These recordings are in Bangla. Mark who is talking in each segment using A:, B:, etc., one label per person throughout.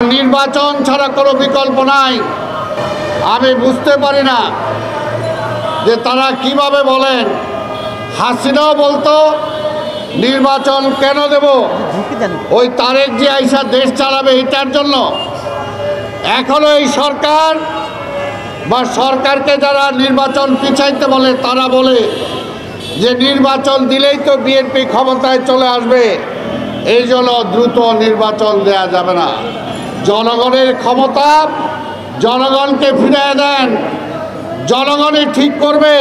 A: নির্বাচন ছাড়া কোনো বিকল্প নাই। আমি বুঝতে পারি না যে তারা কিভাবে বলেন। হাসিনাও বলতো নির্বাচন কেন দেব, ওই তারেক যে আইসা দেশ চালাবে এটার জন্য। এখনো এই সরকার বা সরকারকে যারা নির্বাচন পিছাইতে বলে তারা বলে যে নির্বাচন দিলেই তো বিএনপি ক্ষমতায় চলে আসবে, এই জন্য দ্রুত নির্বাচন দেয়া যাবে না। জনগণের ক্ষমতা জনগণকে ফিরিয়ে দেন, জনগণই ঠিক করবে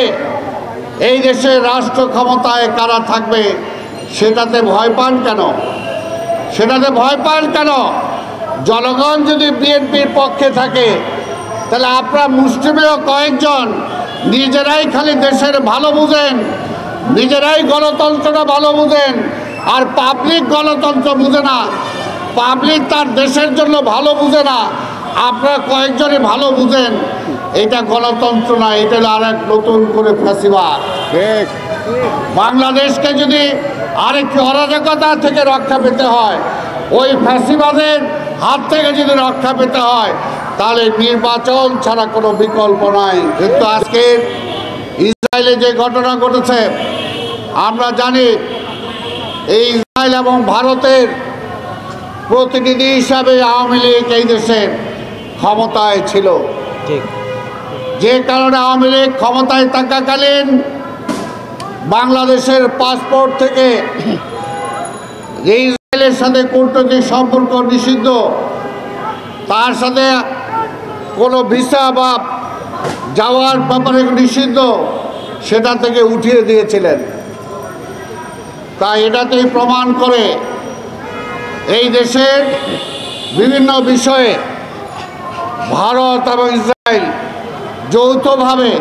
A: এই দেশে রাষ্ট্র ক্ষমতায় কারা থাকবে। সেটাতে ভয় পান কেন? সেটাতে ভয় পান কেন? জনগণ যদি বিএনপির পক্ষে থাকে তাহলে আপনারা মুষ্টিমেয় কয়েকজন নিজেরাই খালি দেশের ভালো বুঝেন, নিজেরাই গণতন্ত্রটা ভালো বুঝেন, আর পাবলিক গণতন্ত্র বুঝে না। পাবলিক তার দেশের জন্য ভালো বুঝে না, আপনারা কয়েকজনই ভালো বুঝেন। এটা গণতন্ত্র না, এটা হলো আর এক নতুন করে ফ্যাসিবাদ। বাংলাদেশকে যদি আরেকটি অরাজকতা থেকে রক্ষা পেতে হয়, ওই ফ্যাসিবাদের হাত থেকে যদি রক্ষা পেতে হয়, তাহলে নির্বাচন ছাড়া কোনো বিকল্প নাই। কিন্তু আজকে ইসরায়েলে যে ঘটনা ঘটেছে আমরা জানি, এই ইসরায়েল এবং ভারতের প্রতিনিধি হিসাবে আওয়ামী লীগ এই দেশের ক্ষমতায় ছিল। যে কারণে আওয়ামী লীগ ক্ষমতায় থাকাকালীন বাংলাদেশের পাসপোর্ট থেকে ইসরায়েলের সাথে কূটনৈতিক সম্পর্ক নিষিদ্ধ, তার সাথে কোনো ভিসা বা যাওয়ার ব্যাপারে নিষিদ্ধ, সেটা থেকে উঠিয়ে দিয়েছিলেন। তাই এটাতেই প্রমাণ করে এই দেশের বিভিন্ন বিষয়ে ভারত এবং ইসরায়েল যৌথভাবে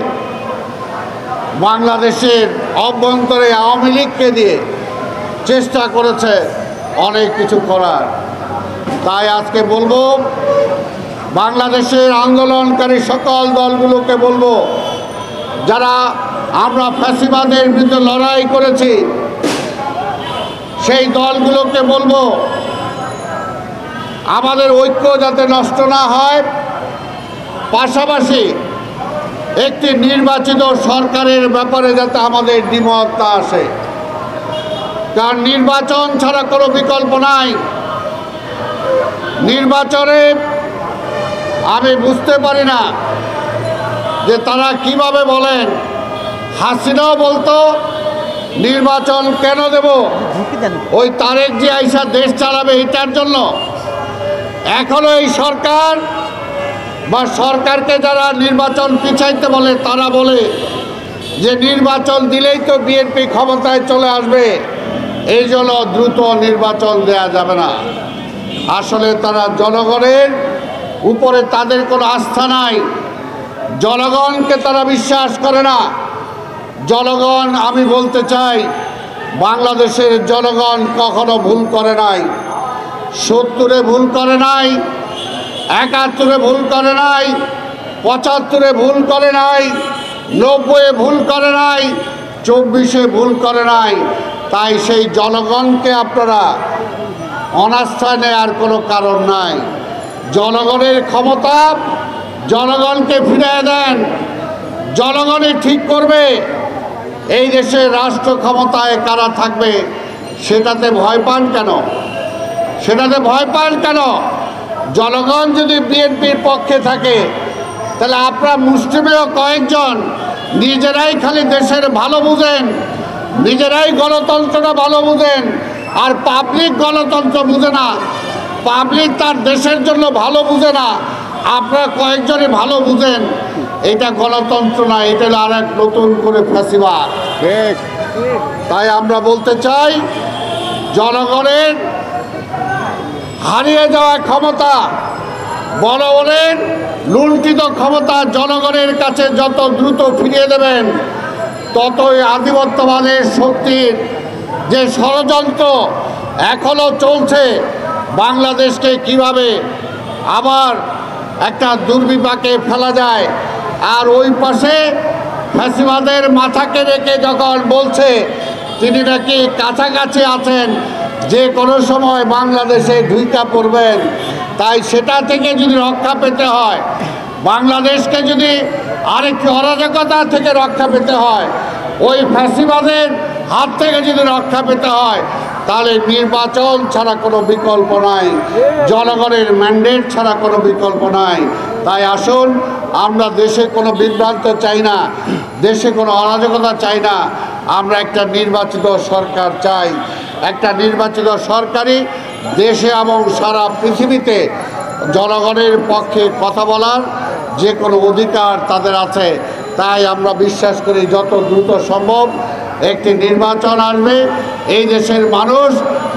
A: বাংলাদেশের অভ্যন্তরে আওয়ামী লীগকে দিয়ে চেষ্টা করেছে অনেক কিছু করার। তাই আজকে বলবো, বাংলাদেশের আন্দোলনকারী সকল দলগুলোকে বলবো, যারা আমরা ফ্যাসিবাদের বিরুদ্ধে লড়াই করেছি সেই দলগুলোকে বলবো আমাদের ঐক্য যাতে নষ্ট না হয়, পাশাপাশি একটি নির্বাচিত সরকারের ব্যাপারে যাতে আমাদের দ্বিমত না আসে। কারণ নির্বাচন ছাড়া কোনো বিকল্প নাই। নির্বাচনে আমি বুঝতে পারি না যে তারা কিভাবে বলেন। হাসিনাও বলতো নির্বাচন কেন দেব, ওই তারেক যে আইসা দেশ চালাবে এটার জন্য। এখনো এই সরকার বা সরকারকে যারা নির্বাচন পিছাইতে বলে তারা বলে যে নির্বাচন দিলেই তো বিএনপি ক্ষমতায় চলে আসবে, এই জন্য দ্রুত নির্বাচন দেয়া যাবে না। আসলে তারা জনগণের উপরে তাদের কোনো আস্থা নাই, জনগণকে তারা বিশ্বাস করে না। জনগণ, আমি বলতে চাই, বাংলাদেশের জনগণ কখনো ভুল করে নাই। 70-এ ভুল করে নাই, 71-এ ভুল করে নাই, 75-এ ভুল করে নাই, 90-এ ভুল করে নাই, 24-এ ভুল করে নাই। তাই সেই জনগণকে আপনারা অনাস্থায় নেওয়ার কোনো কারণ নাই। জনগণের ক্ষমতা জনগণকে ফিরিয়ে দেন, জনগণই ঠিক করবে এই দেশে রাষ্ট্র ক্ষমতায় কারা থাকবে। সেটাতে ভয় পান কেন? সেটাতে ভয় পান কেন? জনগণ যদি বিএনপির পক্ষে থাকে তাহলে আপনারা মুষ্টিমেয় কয়েকজন নিজেরাই খালি দেশের ভালো বুঝেন, নিজেরাই গণতন্ত্রটা ভালো বুঝেন, আর পাবলিক গণতন্ত্র বুঝে না। পাবলিক তার দেশের জন্য ভালো বুঝে না, আপনারা কয়েকজনই ভালো বুঝেন। এটা গণতন্ত্র না, এটা হলো আর এক নতুন করে ফ্যাসিবাদ। তাই আমরা বলতে চাই, জনগণের হারিয়ে যাওয়া ক্ষমতা, বড়দের লুণ্ঠিত ক্ষমতা জনগণের কাছে যত দ্রুত ফিরিয়ে দেবেন, ততই আধিপত্যবাদের শক্তির যে ষড়যন্ত্র এখনো চলছে, বাংলাদেশকে কিভাবে আবার একটা দুর্বিপাকে ফেলা যায়। আর ওই পাশে ফ্যাসিবাদের মাথাকে রেখে যখন বলছে তিনি নাকি কাছাকাছি আছেন, যে কোনো সময় বাংলাদেশে ঢুইকা পড়বেন, তাই সেটা থেকে যদি রক্ষা পেতে হয়, বাংলাদেশকে যদি আরেকটি অরাজকতা থেকে রক্ষা পেতে হয়, ওই ফ্যাসিবাদের হাত থেকে যদি রক্ষা পেতে হয়, তাহলে নির্বাচন ছাড়া কোনো বিকল্প নাই, জনগণের ম্যান্ডেট ছাড়া কোনো বিকল্প নাই। তাই আসুন, আমরা দেশে কোনো বিভ্রান্ত চাই না, দেশে কোনো অরাজকতা চাই না, আমরা একটা নির্বাচিত সরকার চাই। একটা নির্বাচিত সরকারই দেশে এবং সারা পৃথিবীতে জনগণের পক্ষে কথা বলার যে কোনো অধিকার তাদের আছে। তাই আমরা বিশ্বাস করি যত দ্রুত সম্ভব একটি নির্বাচন আসবে, এই দেশের মানুষ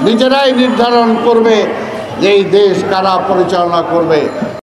A: নিজেরাই নির্ধারণ করবে এই দেশ কারা পরিচালনা করবে।